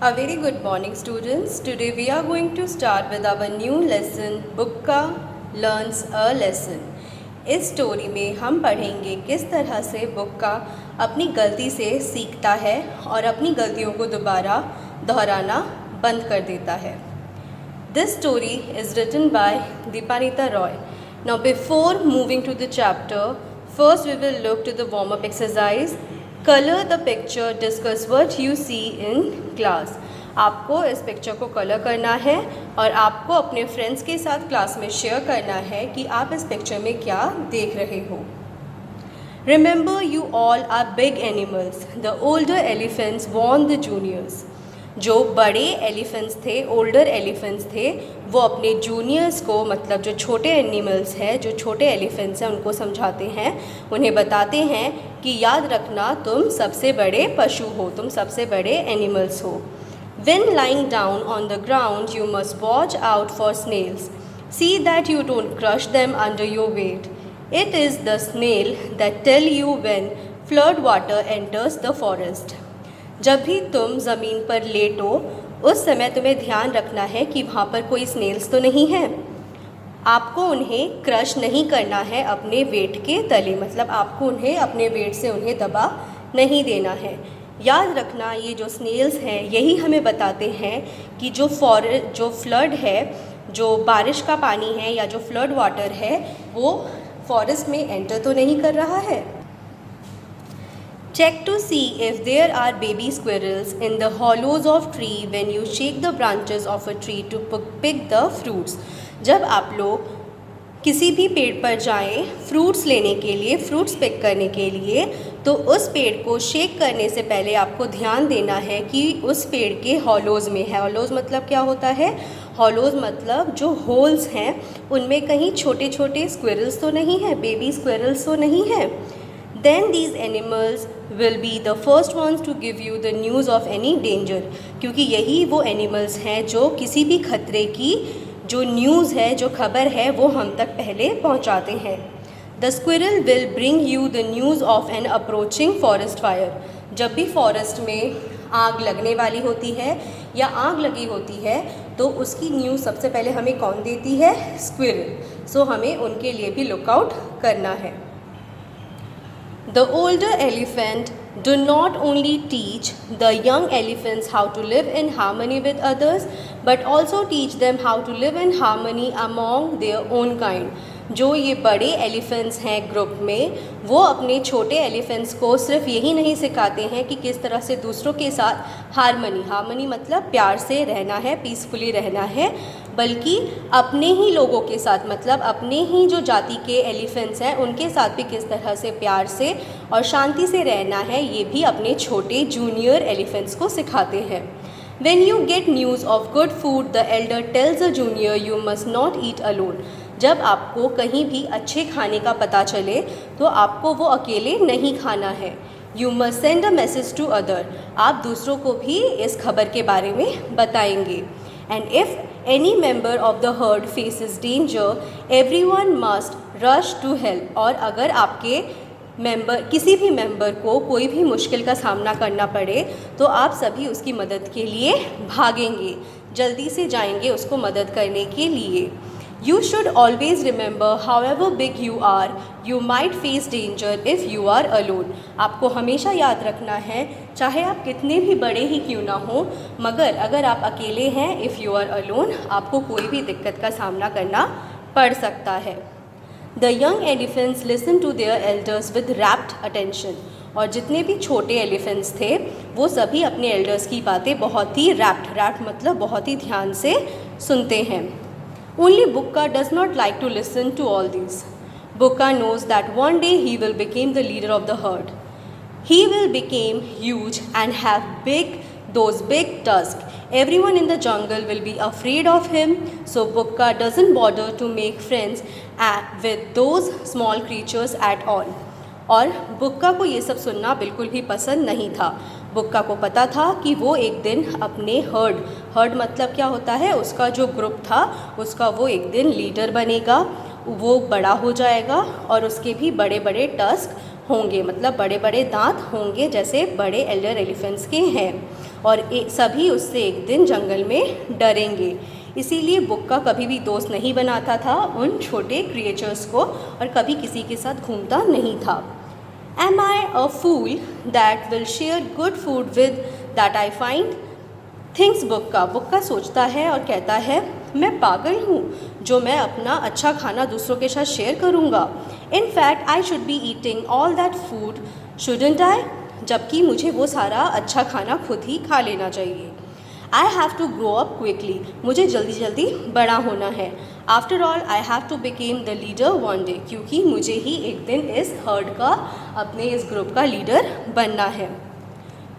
A very good morning, students. Today we are going to start with our new lesson, Bukka Learns a Lesson. इस story में हम पढ़ेंगे किस तरह से बुक्का अपनी गलती से सीखता है और अपनी गलतियों को दोबारा दोहराना बंद कर देता है. This story is written by Deepanita Roy. Now before moving to the chapter, first we will look to the warm-up exercise. Color the picture, discuss what you see in class. आपको इस पिक्चर को colour करना है और आपको अपने friends के साथ क्लास में शेयर करना है कि आप इस पिक्चर में क्या देख रहे हो. Remember, you all are big animals. The older elephants warned the juniors. जो बड़े एलिफेंट्स थे, ओल्डर एलिफेंट्स थे, वो अपने जूनियर्स को, मतलब जो छोटे एनिमल्स हैं, जो छोटे एलिफेंट्स हैं, उनको समझाते हैं, उन्हें बताते हैं कि याद रखना तुम सबसे बड़े पशु हो, तुम सबसे बड़े एनिमल्स हो. When lying down on the ground, you must watch out for snails. See that you don't crush them under your weight. It is the snail that tell you when flood water enters the forest. जब भी तुम ज़मीन पर लेटो उस समय तुम्हें ध्यान रखना है कि वहाँ पर कोई स्नेल्स तो नहीं है. आपको उन्हें क्रश नहीं करना है अपने वेट के तले, मतलब आपको उन्हें अपने वेट से उन्हें दबा नहीं देना है. याद रखना, ये जो स्नेल्स हैं यही हमें बताते हैं कि जो फ्लड है, जो बारिश का पानी है या जो फ्लड वाटर है, वो फॉरेस्ट में एंटर तो नहीं कर रहा है. Check to see if there are baby squirrels in the hollows of tree when you shake the branches of a tree to pick the fruits. जब आप लोग किसी भी पेड़ पर जाएं फ्रूट्स लेने के लिए, फ्रूट्स पिक करने के लिए, तो उस पेड़ को शेक करने से पहले आपको ध्यान देना है कि उस पेड़ के हॉलोज़ में है. हॉलोज़ मतलब क्या होता है? हॉलोज़ मतलब जो होल्स हैं उनमें कहीं छोटे छोटे स्क्विरल्स तो नहीं है, बेबी स्क्विरल्स तो नहीं है. Then these animals will be the first ones to give you the news of any danger. क्योंकि यही वो एनिमल्स हैं जो किसी भी खतरे की जो न्यूज़ है, जो खबर है, वो हम तक पहले पहुंचाते हैं. The squirrel will bring you the news of an approaching forest fire. जब भी फॉरेस्ट में आग लगने वाली होती है या आग लगी होती है तो उसकी न्यूज़ सबसे पहले हमें कौन देती है? स्क्विरल. सो हमें उनके लिए भी लुकआउट करना है. The older elephant do not only teach the young elephants how to live in harmony with others, but also teach them how to live in harmony among their own kind. जो ये बड़े elephants हैं group में, वो अपने छोटे elephants को सिर्फ यही नहीं सिखाते हैं कि किस तरह से दूसरों के साथ हार्मनी मतलब प्यार से रहना है, पीसफुली रहना है, बल्कि अपने ही लोगों के साथ, मतलब अपने ही जो जाति के एलिफेंट्स हैं उनके साथ भी किस तरह से प्यार से और शांति से रहना है, ये भी अपने छोटे जूनियर एलिफेंट्स को सिखाते हैं. When you get news of good food, the elder tells the junior you must not eat alone. जब आपको कहीं भी अच्छे खाने का पता चले तो आपको वो अकेले नहीं खाना है. You must send a message to other. आप दूसरों को भी इस खबर के बारे में बताएंगे. And if any member of the herd faces danger, everyone must rush to help. और अगर आपके किसी भी मेंबर को कोई भी मुश्किल का सामना करना पड़े तो आप सभी उसकी मदद के लिए भागेंगे, जल्दी से जाएंगे उसको मदद करने के लिए. You should always remember, however big you are, you might face danger if you are alone. आपको हमेशा याद रखना है, चाहे आप कितने भी बड़े ही क्यों ना हो, मगर अगर आप अकेले हैं, if you are alone, आपको कोई भी दिक्कत का सामना करना पड़ सकता है. The young elephants listen to their elders with rapt attention. और जितने भी छोटे एलिफेंट्स थे वो सभी अपने एल्डर्स की बातें बहुत ही रैप्ट मतलब बहुत ही ध्यान से सुनते हैं. Only Bukka does not like to listen to all these. Bukka knows that one day he will become the leader of the herd. He will become huge and have those big tusks. Everyone in the jungle will be afraid of him, so Bukka doesn't bother to make friends with those small creatures at all. और बुक्का को ये सब सुनना बिल्कुल भी पसंद नहीं था. बुक्का को पता था कि वो एक दिन अपने हर्ड मतलब क्या होता है, उसका जो ग्रुप था उसका वो एक दिन लीडर बनेगा, वो बड़ा हो जाएगा और उसके भी बड़े बड़े टस्क होंगे, मतलब बड़े बड़े दांत होंगे जैसे बड़े एल्डर एलिफेंट्स के हैं. और सभी उससे एक दिन जंगल में डरेंगे। इसीलिए बुक्का कभी भी दोस्त नहीं बनाता था उन छोटे क्रिएचर्स को और कभी किसी के साथ घूमता नहीं था। Am I a fool that will share good food with that I find? Thinks बुक्का। बुक्का सोचता है और कहता है, मैं पागल हूँ जो मैं अपना अच्छा खाना दूसरों के साथ शेयर करूँगा। In fact, I should be eating all that food, shouldn't I? जबकि मुझे वो सारा अच्छा खाना खुद ही खा लेना चाहिए। I have to grow up quickly. मुझे जल्दी जल्दी बड़ा होना है। After all, I have to become the leader one day. क्योंकि मुझे ही एक दिन इस हर्ड का, अपने इस ग्रुप का लीडर बनना है।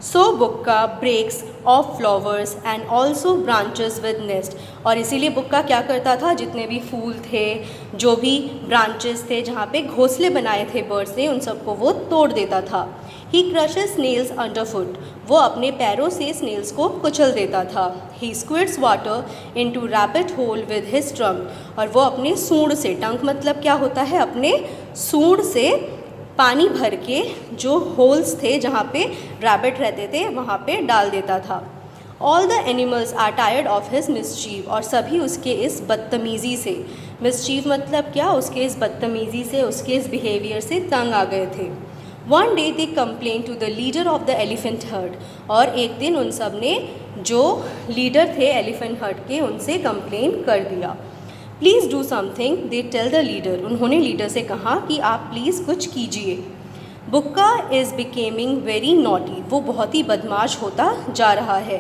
So Bukka breaks off flowers and also branches with nest. और इसीलिए बुक्का क्या करता था, जितने भी फूल थे, जो भी ब्रांचेस थे, जहाँ पे घोंसले बनाए थे बर्ड्स ने, उन सबको वो तोड़ देता था। He crushes snails underfoot. वो अपने पैरों से स्नेल्स को कुचल देता था। He squirts water into rabbit hole with his trunk. और वो अपने सूंड से, टंक मतलब क्या होता है, अपने सूंड से पानी भर के जो होल्स थे जहाँ पे रैबिट रहते थे वहाँ पे डाल देता था। All the animals are tired of his mischief. और सभी उसके इस बदतमीज़ी से, mischief मतलब क्या, उसके इस बदतमीज़ी से, उसके इस बिहेवियर से तंग आ गए थे। One day they complained to the leader of the elephant herd. और एक दिन उन सब ने जो लीडर थे एलिफेंट हर्ड के, उनसे कंप्लेन कर दिया। Please do something, they tell the leader. उन्होंने लीडर से कहा कि आप प्लीज़ कुछ कीजिए। Bukka is becoming very naughty. वो बहुत ही बदमाश होता जा रहा है।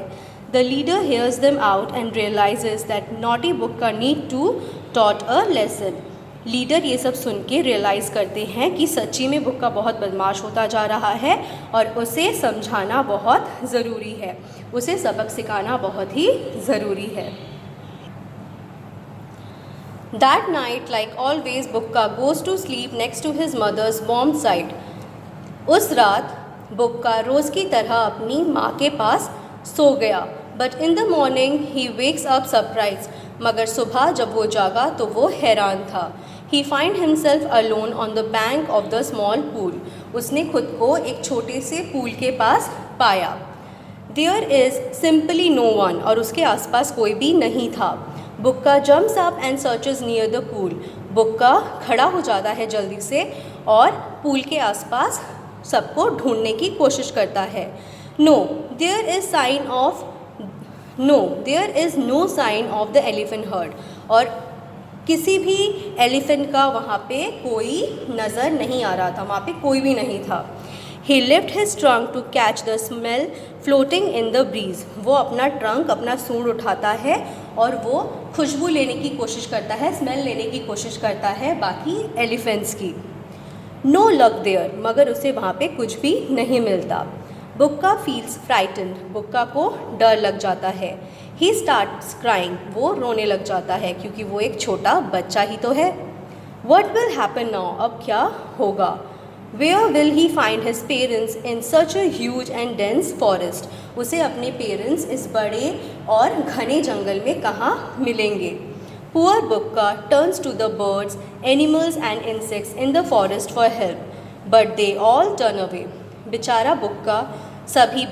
The leader hears them out and realises that naughty Bukka need to taught a lesson. Leader ये सब सुन के रियलाइज़ करते हैं कि सच्ची में बुक्का बहुत बदमाश होता जा रहा है और उसे समझाना बहुत ज़रूरी है, उसे सबक सिखाना बहुत ही ज़रूरी है। That night, like always, Bukka goes to sleep next to his mother's warm side. उस रात बुक्का रोज़ की तरह अपनी माँ के पास सो गया। But in the morning he wakes up surprised. मगर सुबह जब वो जागा तो वो हैरान था। He find himself alone on the bank of the small pool. उसने खुद को एक छोटे से पूल के पास पाया। There is simply no one. और उसके आसपास कोई भी नहीं था। बुक्का jumps up and searches near the pool. बुक्का खड़ा हो जाता है जल्दी से और पूल के आसपास सबको ढूंढने की कोशिश करता है। No, there is no sign of the elephant herd. और किसी भी एलिफेंट का वहाँ पे कोई नज़र नहीं आ रहा था, वहाँ पे कोई भी नहीं था। He lifted his trunk to catch the smell floating in the breeze. वो अपना ट्रंक, अपना सूंड उठाता है और वो खुशबू लेने की कोशिश करता है, स्मेल लेने की कोशिश करता है बाकी एलिफेंट्स की। No luck there. मगर उसे वहाँ पे कुछ भी नहीं मिलता। बुक्का फील्स फ्राइटन्ड. बुक्का को डर लग जाता है। He starts crying. वो रोने लग जाता है क्योंकि वो एक छोटा बच्चा ही तो है। What will happen now? अब क्या होगा? Where will he find his parents in such a huge and dense forest? उसे अपने पेरेंट्स इस बड़े और घने जंगल में कहाँ मिलेंगे? Poor Bukka turns to the birds, animals and insects in the forest for help, but they all turn away. बेचारा बुक्का सभी